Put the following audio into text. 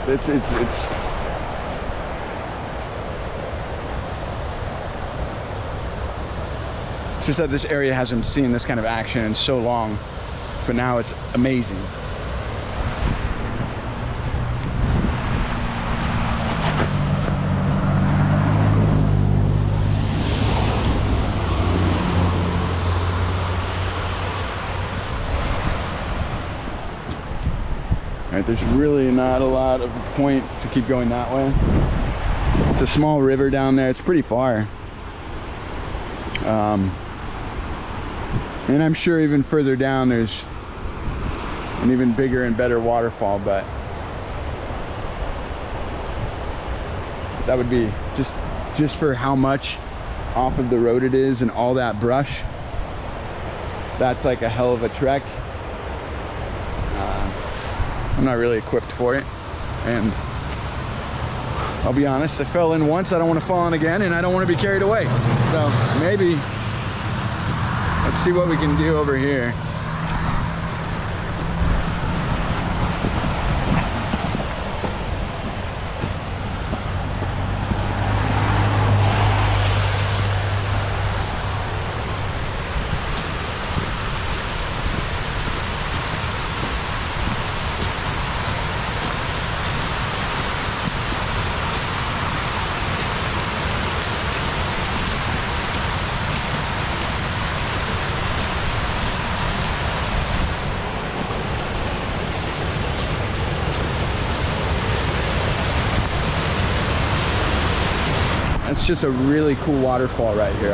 It's just that this area hasn't seen this kind of action in so long, but now it's amazing. Right, there's really not a lot of point to keep going that way. It's a small river down there. It's pretty far. And I'm sure even further down there's an even bigger and better waterfall, but that would be just for how much off of the road it is and all that brush. That's like a hell of a trek. I'm not really equipped for it, and I'll be honest, I fell in once, I don't want to fall in again, and I don't want to be carried away. So maybe, let's see what we can do over here. It's just a really cool waterfall right here.